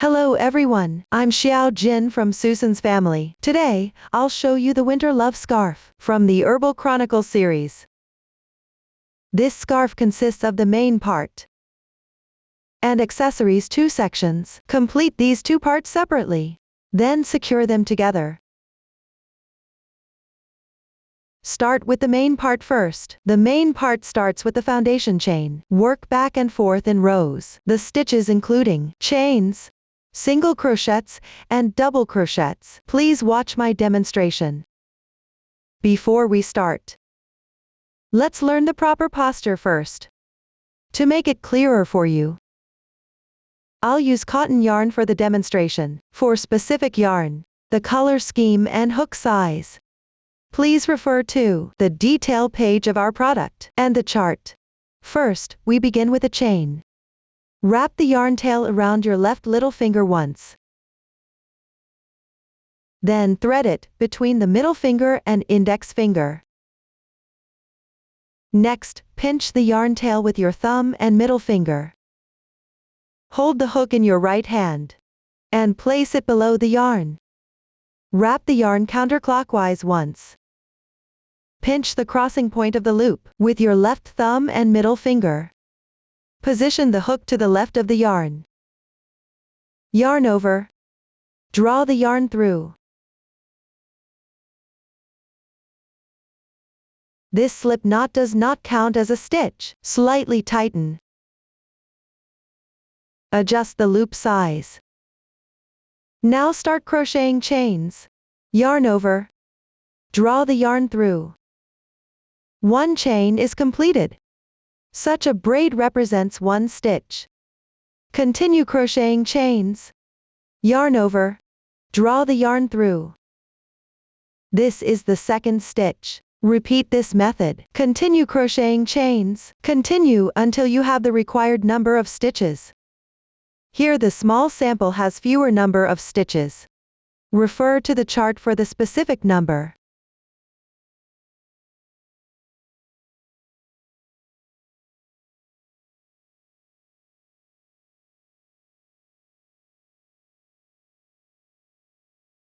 Hello everyone, I'm Xiao Jin from Susan's family. Today, I'll show you the Winter Love Scarf from the Herbal Chronicle series. This scarf consists of the main part and accessories 2 sections. Complete these 2 parts separately. Then secure them together. Start with the main part first. The main part starts with the foundation chain. Work back and forth in rows. The stitches including chains, single crochets, and double crochets. Please watch my demonstration. Before we start, let's learn the proper posture first. To make it clearer for you, I'll use cotton yarn for the demonstration. For specific yarn, the color scheme and hook size, please refer to the detail page of our product and the chart. First, we begin with a chain. Wrap the yarn tail around your left little finger once. Then thread it between the middle finger and index finger. Next, pinch the yarn tail with your thumb and middle finger. Hold the hook in your right hand and place it below the yarn. Wrap the yarn counterclockwise once. Pinch the crossing point of the loop with your left thumb and middle finger. Position the hook to the left of the yarn. Yarn over. Draw the yarn through. This slip knot does not count as a stitch. Slightly tighten. Adjust the loop size. Now start crocheting chains. Yarn over. Draw the yarn through. 1 chain is completed. Such a braid represents 1 stitch. Continue crocheting chains. Yarn over. Draw the yarn through. This is the 2nd stitch. Repeat this method. Continue crocheting chains. Continue until you have the required number of stitches. Here the small sample has fewer number of stitches. Refer to the chart for the specific number.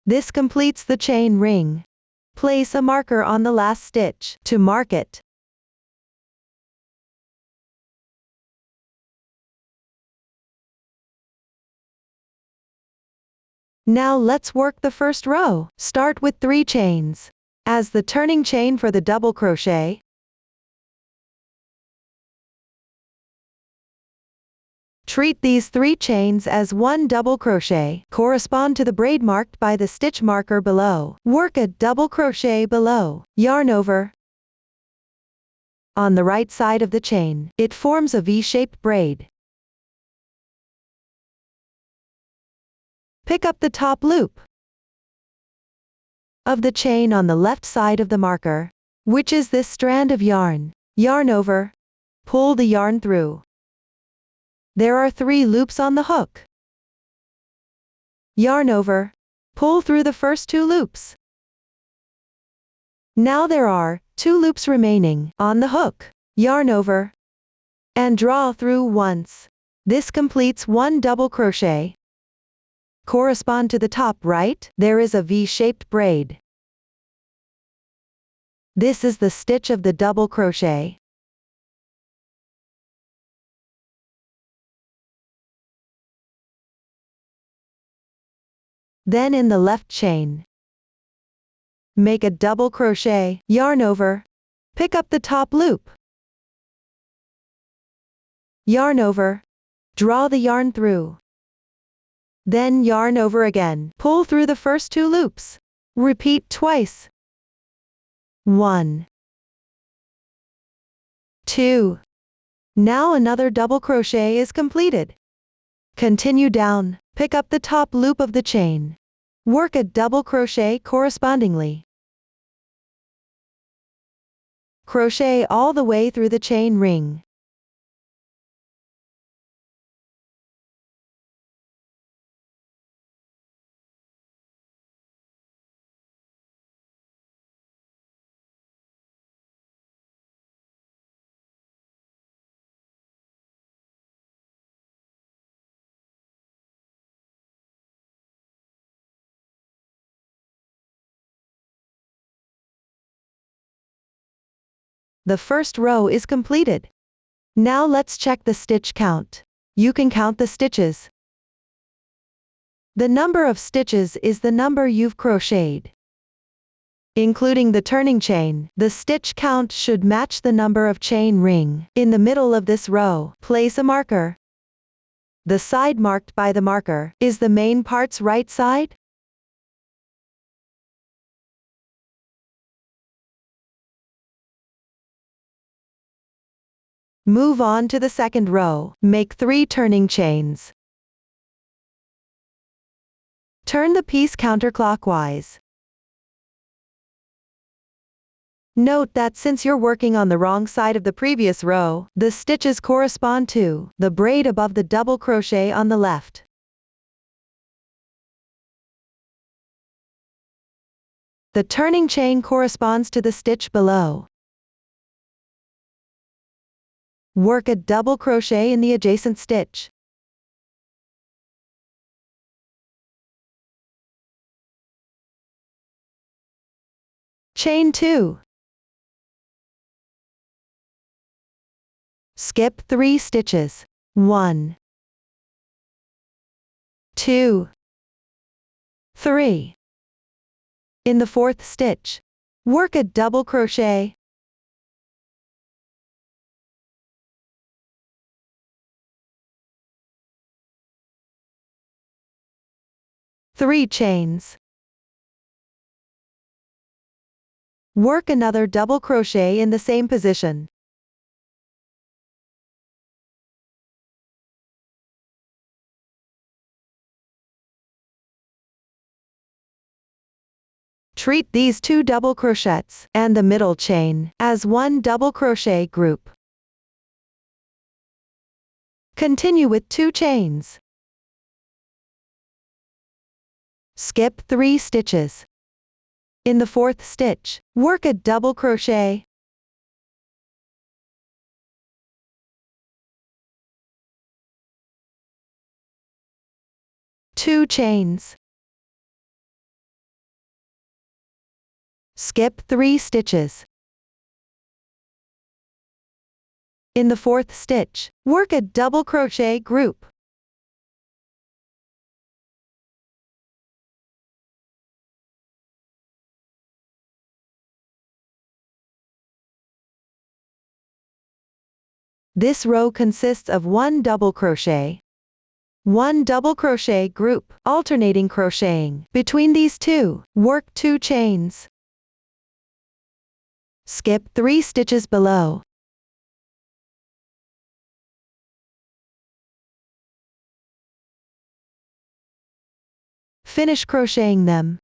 This completes the chain ring. Place a marker on the last stitch to mark it. Now let's work the first row. Start with 3 chains as the turning chain for the double crochet. Treat these 3 chains as 1 double crochet, correspond to the braid marked by the stitch marker below. Work a double crochet below, yarn over. On the right side of the chain, it forms a V-shaped braid. Pick up the top loop of the chain on the left side of the marker, which is this strand of yarn. Yarn over. Pull the yarn through. There are 3 loops on the hook. Yarn over. Pull through the first 2 loops. Now there are 2 loops remaining on the hook. Yarn over and draw through once. This completes 1 double crochet. Correspond to the top right, there is a V-shaped braid. This is the stitch of the double crochet. Then in the left chain, make a double crochet, yarn over, pick up the top loop, yarn over, draw the yarn through, then yarn over again, pull through the first 2 loops, repeat twice, 1, 2, now another double crochet is completed. Continue down, pick up the top loop of the chain. Work a double crochet correspondingly. Crochet all the way through the chain ring. The first row is completed. Now let's check the stitch count. You can count the stitches. The number of stitches is the number you've crocheted. Including the turning chain, the stitch count should match the number of chain ring. In the middle of this row, place a marker. The side marked by the marker is the main part's right side. Move on to the second row. Make 3 turning chains. Turn the piece counterclockwise. Note that since you're working on the wrong side of the previous row, the stitches correspond to the braid above the double crochet on the left. The turning chain corresponds to the stitch below. Work a double crochet in the adjacent stitch. Chain 2. Skip 3 stitches. 1, 2, 3. In the 4th stitch, work a double crochet. Three chains. Work another double crochet in the same position. Treat these 2 double crochets and the middle chain as one double crochet group. Continue with 2 chains. Skip 3 stitches. In the 4th stitch, work a double crochet. Two chains. Skip 3 stitches. In the 4th stitch, work a double crochet group. This row consists of 1 double crochet, 1 double crochet group, alternating crocheting. Between these 2, work 2 chains. Skip 3 stitches below. Finish crocheting them.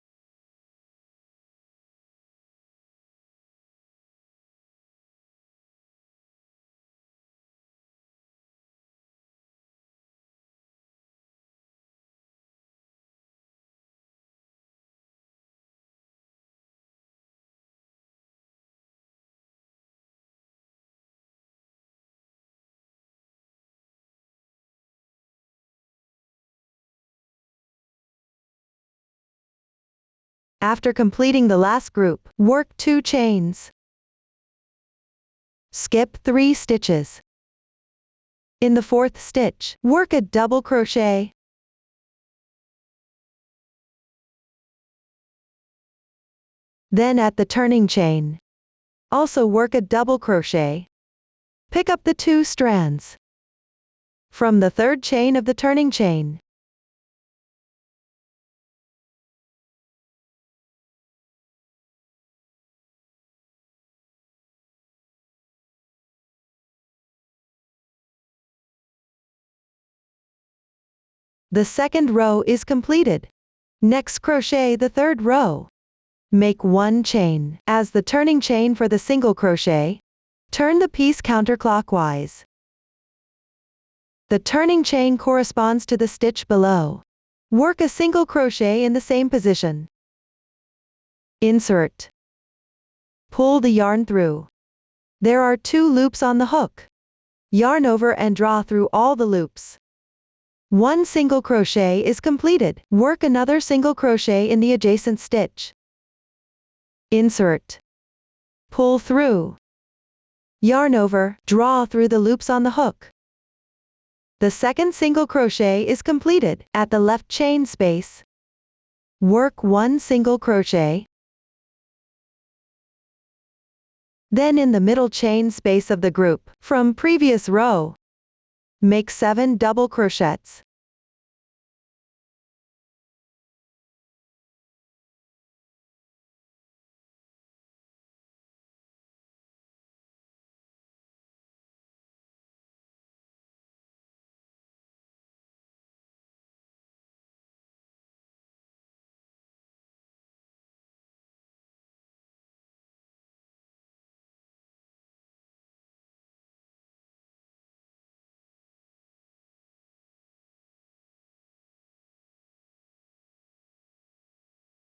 After completing the last group, work 2 chains. Skip 3 stitches. In the 4th stitch, work a double crochet. Then at the turning chain, also work a double crochet. Pick up the 2 strands from the 3rd chain of the turning chain. The second row is completed. Next, crochet the 3rd row. Make 1 chain as the turning chain for the single crochet. Turn the piece counterclockwise. The turning chain corresponds to the stitch below. Work a single crochet in the same position. Insert. Pull the yarn through. There are 2 loops on the hook. Yarn over and draw through all the loops. 1 single crochet is completed. Work another single crochet in the adjacent stitch. Insert. Pull through. Yarn over, draw through the loops on the hook. The second single crochet is completed. At the left chain space, work 1 single crochet. Then in the middle chain space of the group, from previous row, make 7 double crochets.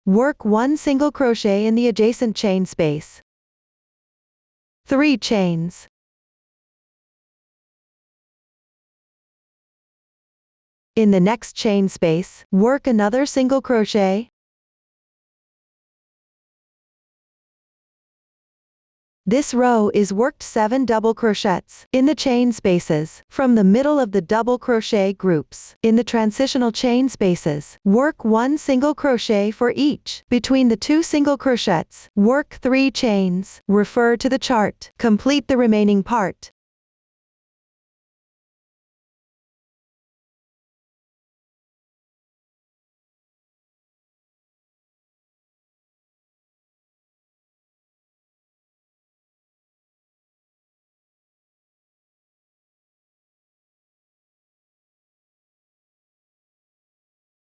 Work 1 single crochet in the adjacent chain space. 3 chains. In the next chain space, work another single crochet. This row is worked 7 double crochets in the chain spaces from the middle of the double crochet groups. In the transitional chain spaces, work 1 single crochet for each. Between the 2 single crochets, work 3 chains. Refer to the chart. Complete the remaining part.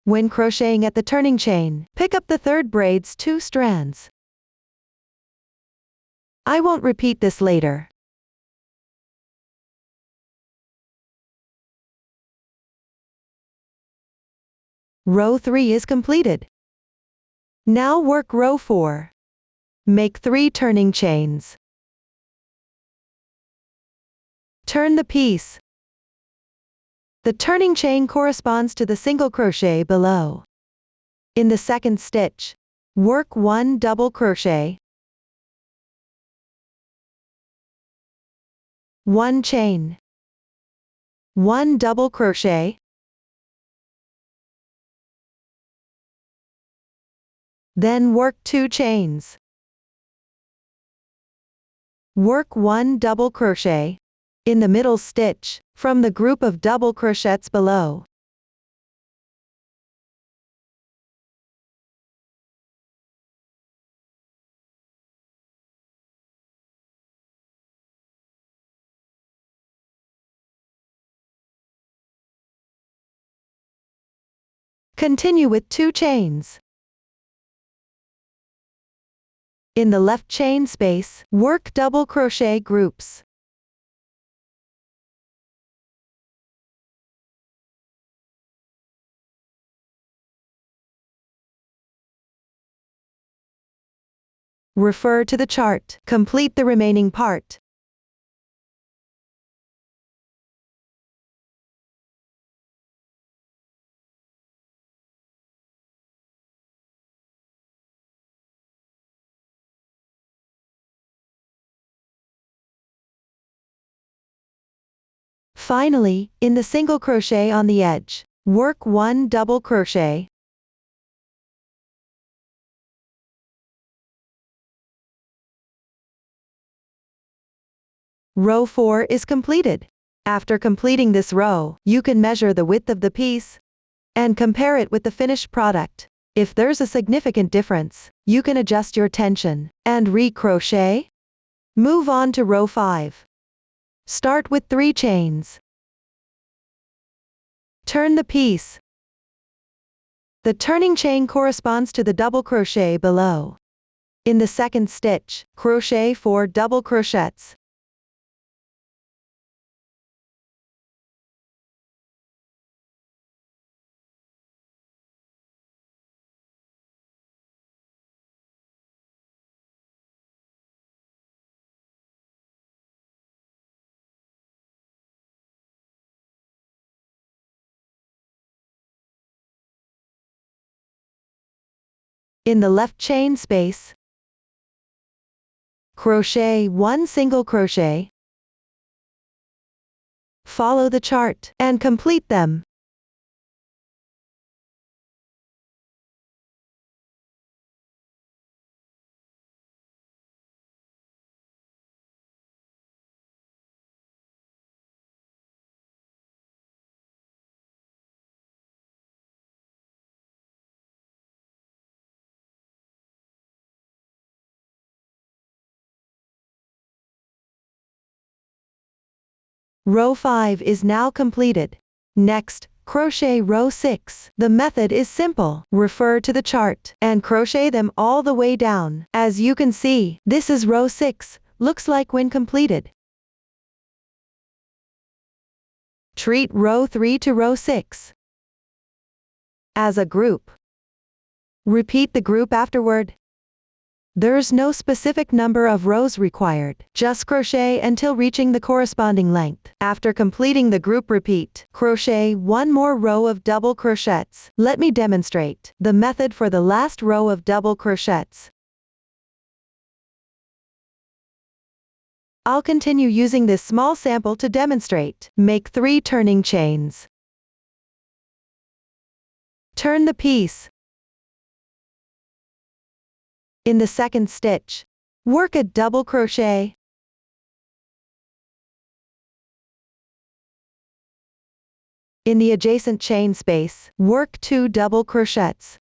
When crocheting at the turning chain, pick up the third braid's 2 strands. I won't repeat this later. Row 3 is completed. Now work row 4. Make 3 turning chains. Turn the piece. The turning chain corresponds to the single crochet below. In the second stitch, work 1 double crochet, 1 chain, 1 double crochet, then work 2 chains. Work 1 double crochet in the middle stitch from the group of double crochets below. Continue with 2 chains. In the left chain space, work double crochet groups. Refer to the chart. Complete the remaining part. Finally, in the single crochet on the edge, work 1 double crochet. Row 4 is completed. After completing this row, you can measure the width of the piece and compare it with the finished product. If there's a significant difference, you can adjust your tension and re-crochet. Move on to row 5. Start with 3 chains. Turn the piece. The turning chain corresponds to the double crochet below. In the second stitch, crochet 4 double crochets. In the left chain space, crochet 1 single crochet, follow the chart, and complete them. Row 5 is now completed. Next, crochet row 6. The method is simple. Refer to the chart and crochet them all the way down. As you can see, this is row 6, looks like when completed. Treat row 3 to row 6 as a group. Repeat the group afterward. There's no specific number of rows required. Just crochet until reaching the corresponding length. After completing the group, repeat. Crochet one more row of double crochets. Let me demonstrate the method for the last row of double crochets. I'll continue using this small sample to demonstrate. Make 3 turning chains. Turn the piece. In the second stitch, work a double crochet. In the adjacent chain space, work 2 double crochets.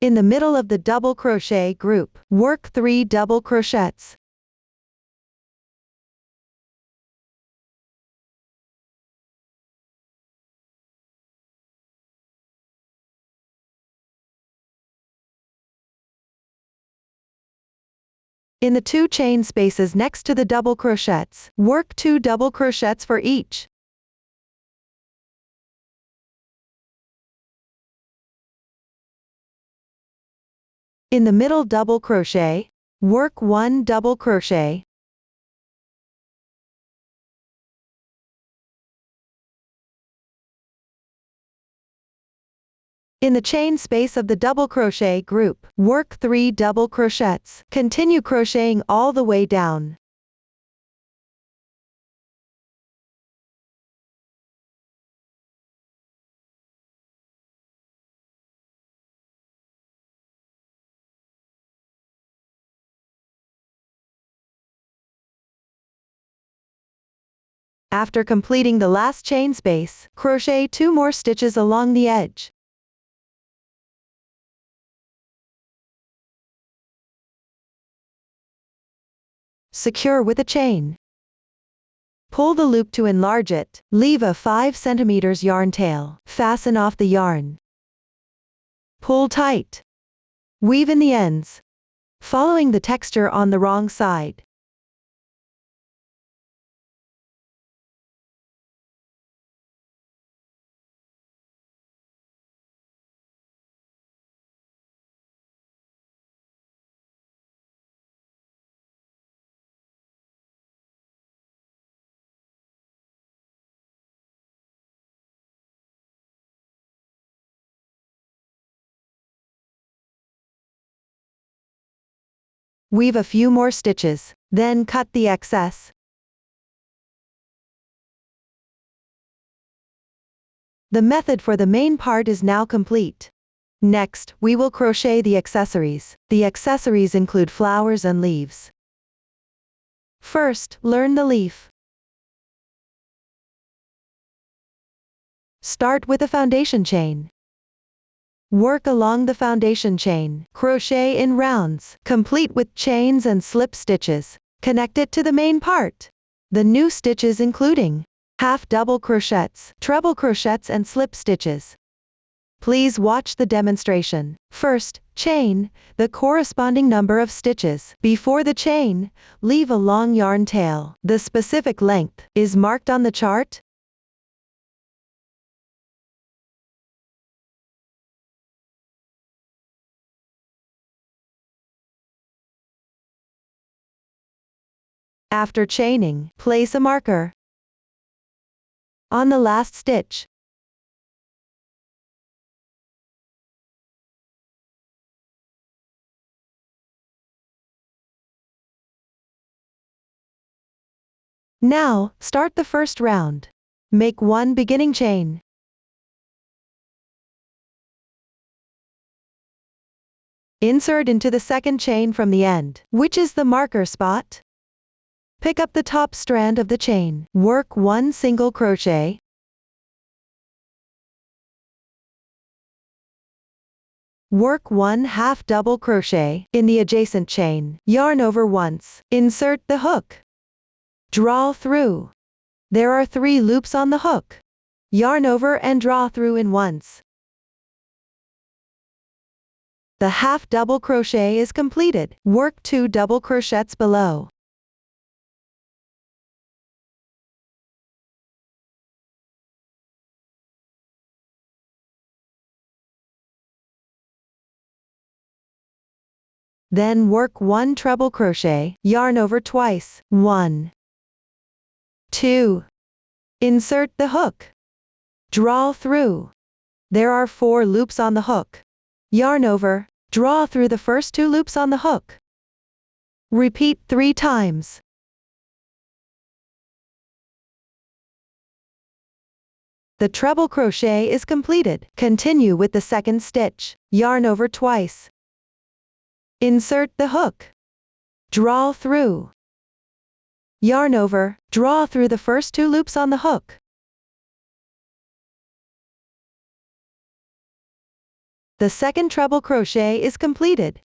In the middle of the double crochet group, work 3 double crochets. In the 2 chain spaces next to the double crochets, work 2 double crochets for each. In the middle double crochet, work 1 double crochet. In the chain space of the double crochet group, work 3 double crochets. Continue crocheting all the way down. After completing the last chain space, crochet 2 more stitches along the edge. Secure with a chain. Pull the loop to enlarge it. Leave a 5 cm yarn tail. Fasten off the yarn. Pull tight. Weave in the ends, following the texture on the wrong side. Weave a few more stitches, then cut the excess. The method for the main part is now complete. Next, we will crochet the accessories. The accessories include flowers and leaves. First, learn the leaf. Start with a foundation chain. Work along the foundation chain. Crochet in rounds, complete with chains and slip stitches. Connect it to the main part. The new stitches including half double crochets, treble crochets and slip stitches. Please watch the demonstration. First, chain the corresponding number of stitches. Before the chain, leave a long yarn tail. The specific length is marked on the chart. After chaining, place a marker on the last stitch. Now, start the first round. Make 1 beginning chain. Insert into the second chain from the end, which is the marker spot. Pick up the top strand of the chain. Work 1 single crochet. Work 1 half double crochet in the adjacent chain. Yarn over once. Insert the hook. Draw through. There are 3 loops on the hook. Yarn over and draw through in once. The half double crochet is completed. Work 2 double crochets below. Then work 1 treble crochet, yarn over twice. 1, 2. Insert the hook. Draw through. There are 4 loops on the hook. Yarn over, draw through the first 2 loops on the hook. Repeat 3 times. The treble crochet is completed. Continue with the second stitch. Yarn over twice. Insert the hook. Draw through. Yarn over, draw through the first 2 loops on the hook. The second treble crochet is completed.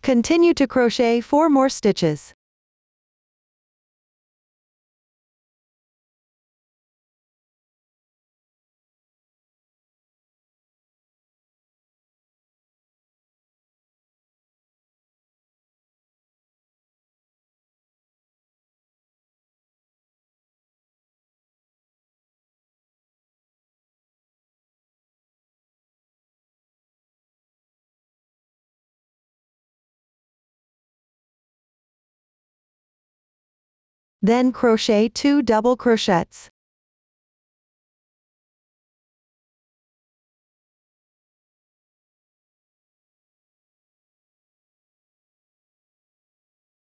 Continue to crochet 4 more stitches. Then crochet 2 double crochets.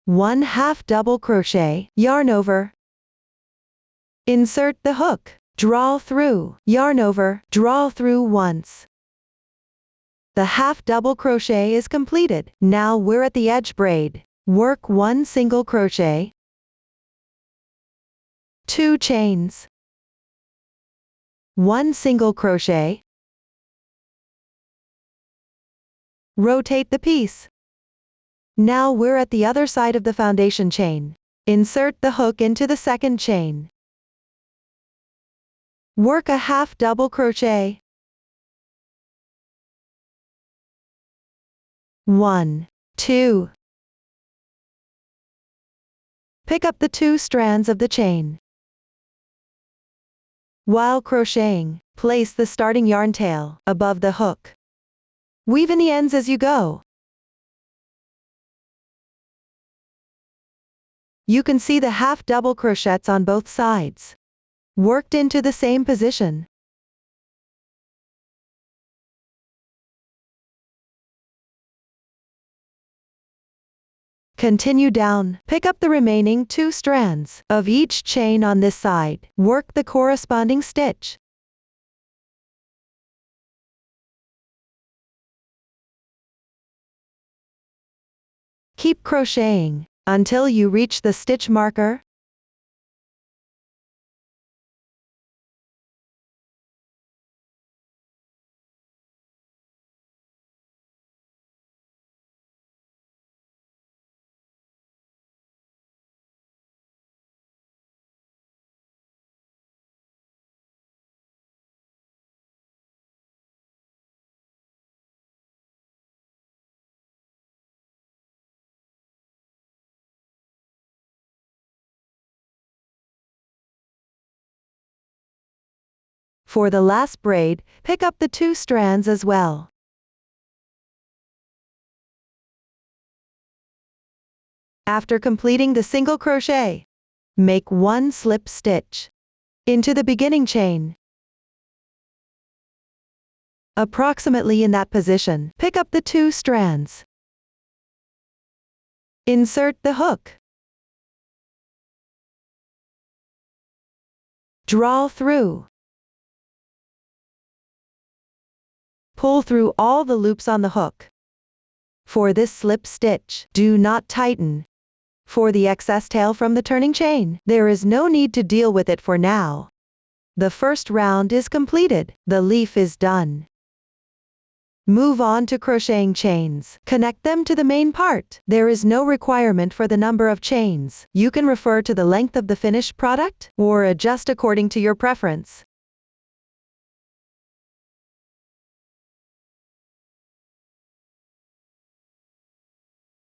One half double crochet, yarn over. Insert the hook, draw through, yarn over, draw through once. The half double crochet is completed. Now we're at the edge braid. Work 1 single crochet, 2 chains, 1 single crochet. Rotate the piece. Now we're at the other side of the foundation chain. Insert the hook into the second chain. Work a half double crochet. 1, 2. Pick up the 2 strands of the chain. While crocheting, place the starting yarn tail above the hook. Weave in the ends as you go. You can see the half double crochets on both sides. Worked into the same position. Continue down. Pick up the remaining 2 strands of each chain on this side. Work the corresponding stitch. Keep crocheting until you reach the stitch marker. For the last braid, pick up the 2 strands as well. After completing the single crochet, make 1 slip stitch into the beginning chain. Approximately in that position, pick up the 2 strands. Insert the hook. Draw through. Pull through all the loops on the hook. For this slip stitch, do not tighten. For the excess tail from the turning chain, there is no need to deal with it for now. The first round is completed. The leaf is done. Move on to crocheting chains. Connect them to the main part. There is no requirement for the number of chains. You can refer to the length of the finished product, or adjust according to your preference.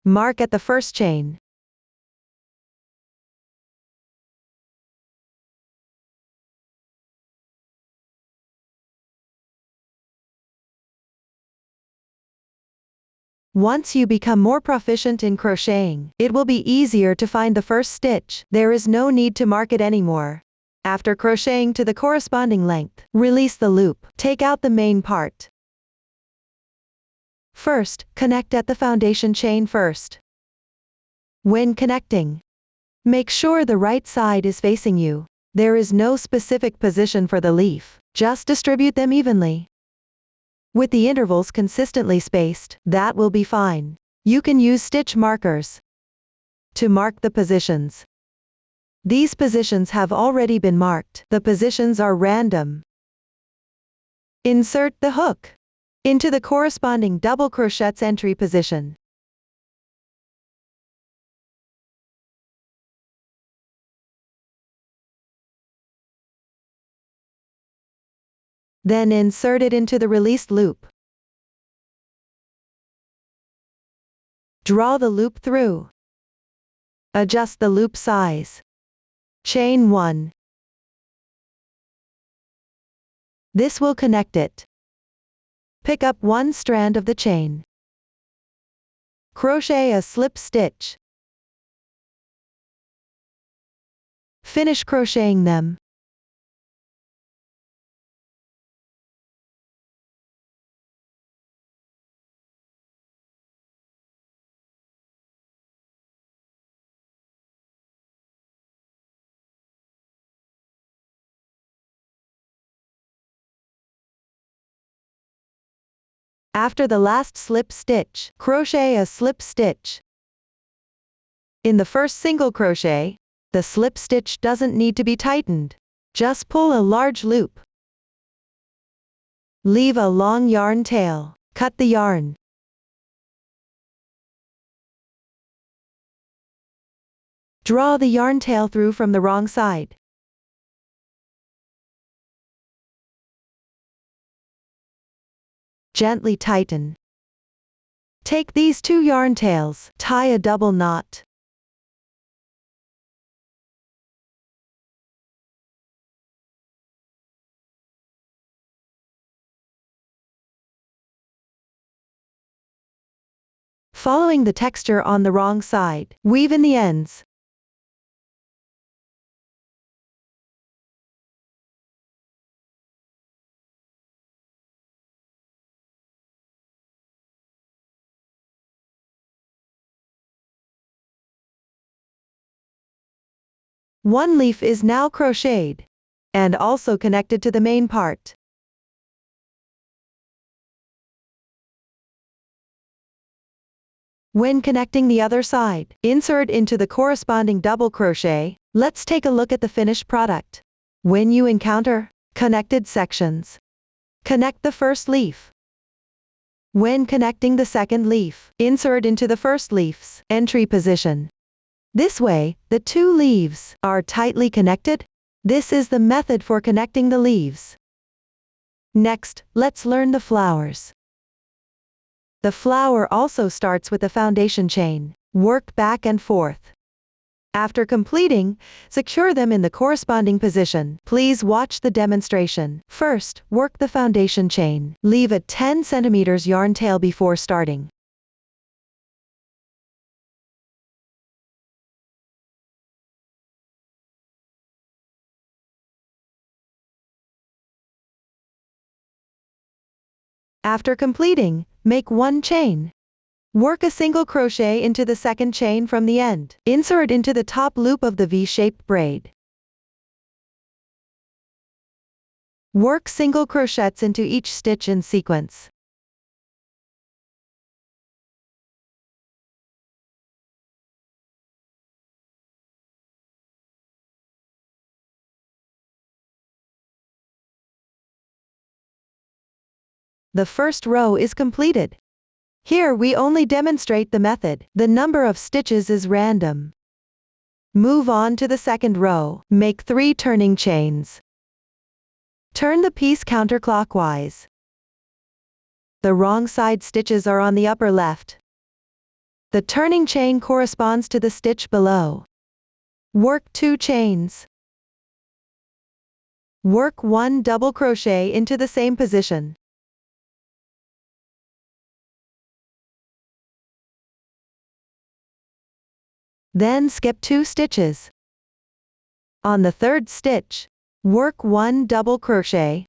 Mark at the first chain. Once you become more proficient in crocheting, it will be easier to find the first stitch. There is no need to mark it anymore. After crocheting to the corresponding length, release the loop. Take out the main part. First, connect at the foundation chain first. When connecting, make sure the right side is facing you. There is no specific position for the leaf. Just distribute them evenly. With the intervals consistently spaced, that will be fine. You can use stitch markers to mark the positions. These positions have already been marked. The positions are random. Insert the hook into the corresponding double crochet's entry position. Then insert it into the released loop. Draw the loop through. Adjust the loop size. Chain 1. This will connect it. Pick up one strand of the chain. Crochet a slip stitch. Finish crocheting them. After the last slip stitch, crochet a slip stitch. In the first single crochet, the slip stitch doesn't need to be tightened. Just pull a large loop. Leave a long yarn tail. Cut the yarn. Draw the yarn tail through from the wrong side. Gently tighten. Take these two yarn tails, tie a double knot. Following the texture on the wrong side, weave in the ends. One leaf is now crocheted, and also connected to the main part. When connecting the other side, insert into the corresponding double crochet. Let's take a look at the finished product. When you encounter connected sections, connect the first leaf. When connecting the second leaf, insert into the first leaf's entry position. This way, the two leaves are tightly connected. This is the method for connecting the leaves. Next, let's learn the flowers. The flower also starts with the foundation chain. Work back and forth. After completing, secure them in the corresponding position. Please watch the demonstration. First, work the foundation chain. Leave a 10 cm yarn tail before starting. After completing, make one chain. Work a single crochet into the second chain from the end. Insert into the top loop of the V-shaped braid. Work single crochets into each stitch in sequence. The first row is completed. Here we only demonstrate the method. The number of stitches is random. Move on to the second row. Make 3 turning chains. Turn the piece counterclockwise. The wrong side stitches are on the upper left. The turning chain corresponds to the stitch below. Work 2 chains. Work 1 double crochet into the same position. Then skip 2 stitches. On the third stitch, work 1 double crochet.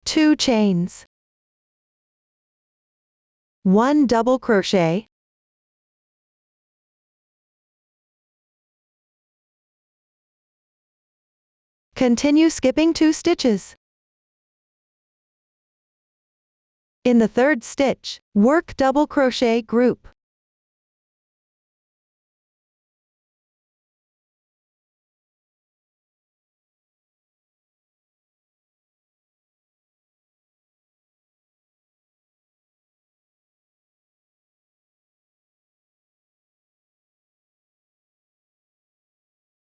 Two chains. 1 double crochet. Continue skipping 2 stitches. In the third stitch, work double crochet group.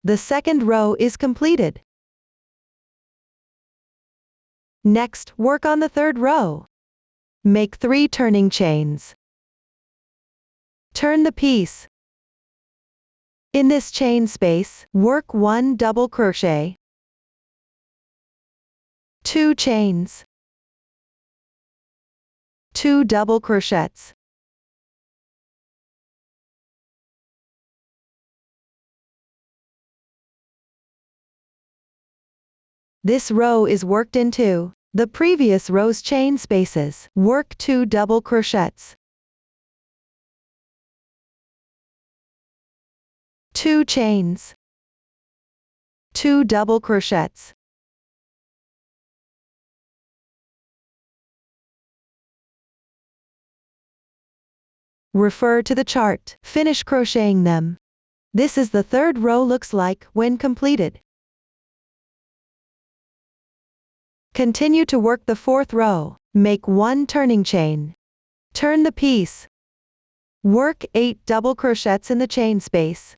The second row is completed. Next, work on the third row. Make 3 turning chains. Turn the piece. In this chain space, work 1 double crochet. 2 chains. 2 double crochets. This row is worked into the previous row's chain spaces. Work 2 double crochets. 2 chains. 2 double crochets. Refer to the chart. Finish crocheting them. This is the third row looks like when completed. Continue to work the fourth row. Make 1 turning chain. Turn the piece. Work 8 double crochets in the chain space.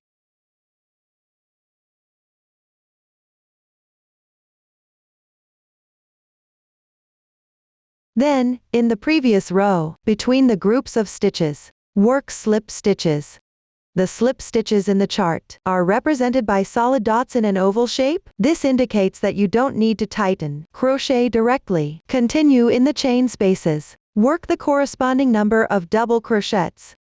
Then, in the previous row, between the groups of stitches, work slip stitches. The slip stitches in the chart are represented by solid dots in an oval shape. This indicates that you don't need to tighten crochet directly. Continue in the chain spaces. Work the corresponding number of double crochets.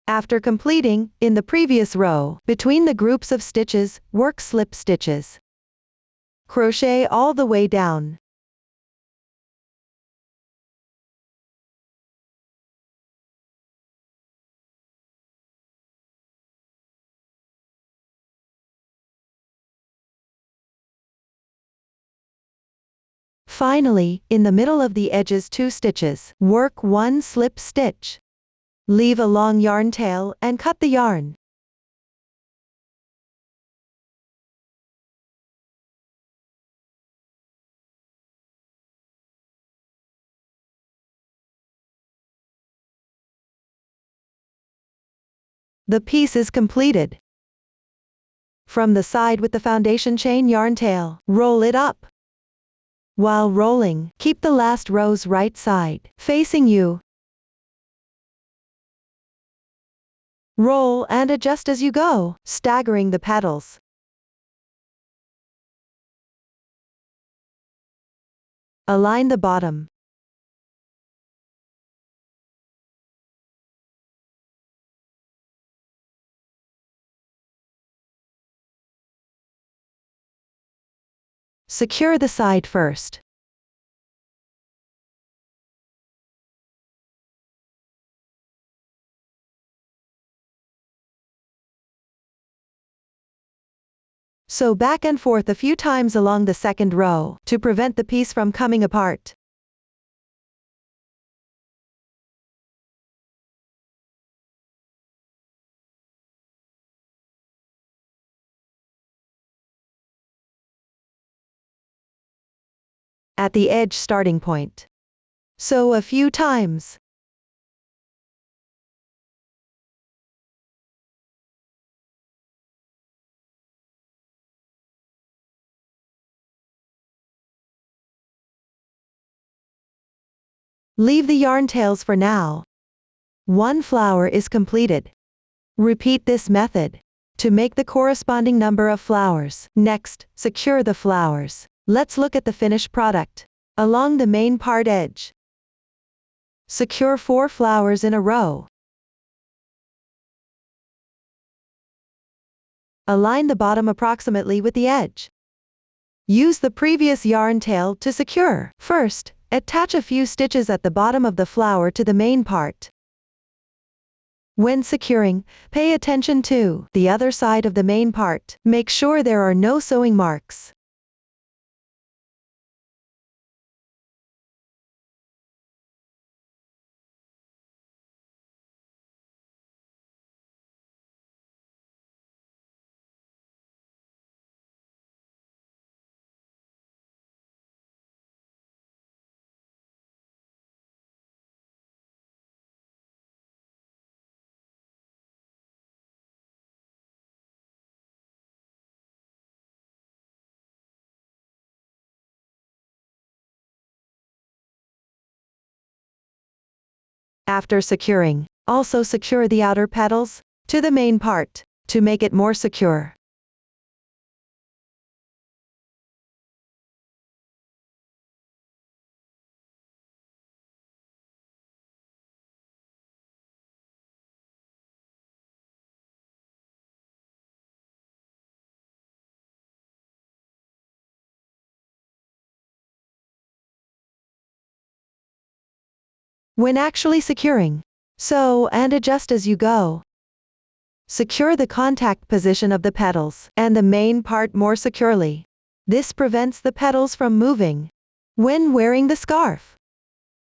After completing, in the previous row, between the groups of stitches, work slip stitches. Crochet all the way down. Finally, in the middle of the edges 2 stitches, work 1 slip stitch. Leave a long yarn tail and cut the yarn. The piece is completed. From the side with the foundation chain yarn tail, roll it up. While rolling, keep the last row's right side facing you. Roll and adjust as you go, staggering the petals. Align the bottom. Secure the side first. Sew back and forth a few times along the second row to prevent the piece from coming apart. At the edge starting point, sew a few times. Leave the yarn tails for now. One flower is completed. Repeat this method to make the corresponding number of flowers. Next, secure the flowers. Let's look at the finished product. Along the main part edge, secure 4 flowers in a row. Align the bottom approximately with the edge. Use the previous yarn tail to secure. First, attach a few stitches at the bottom of the flower to the main part. When securing, pay attention to the other side of the main part. Make sure there are no sewing marks. After securing, also secure the outer petals to the main part to make it more secure. When actually securing, sew and adjust as you go. Secure the contact position of the petals and the main part more securely. This prevents the petals from moving when wearing the scarf.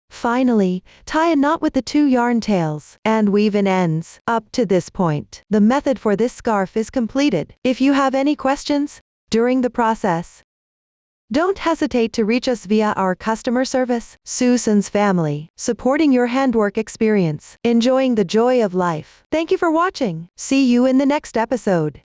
Finally, tie a knot with the 2 yarn tails and weave in ends. Up to this point, the method for this scarf is completed. If you have any questions during the process, don't hesitate to reach us via our customer service. Susan's family, supporting your handwork experience, enjoying the joy of life. Thank you for watching. See you in the next episode.